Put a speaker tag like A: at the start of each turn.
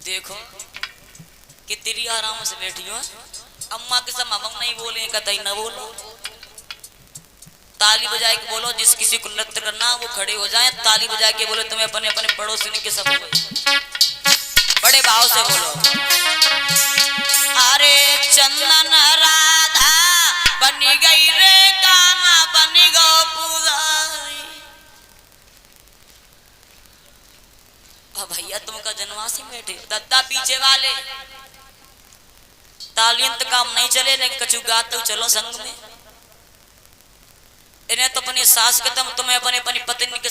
A: देखो कितनी आराम से बैठी हो। अम्मा के सब हम नहीं बोले कतई न बोलो। ताली बजाए के बोलो, जिस किसी को नृत्य करना वो खड़े हो जाए। ताली बजा के बोलो तुम्हें अपने अपने पड़ोसी के सब बड़े भाव से बोलो। अरे चंदन राधा बनी गई रे काना बनी गो पुजारी। भैया तुमका जनवासी बैठे दद्दा पीछे वाले तालियन तो काम नहीं चले, लेकिन कछु गाते चलो संग में। इन्हें तो अपनी सास के तुम तुम्हें अपने अपनी पत्नी के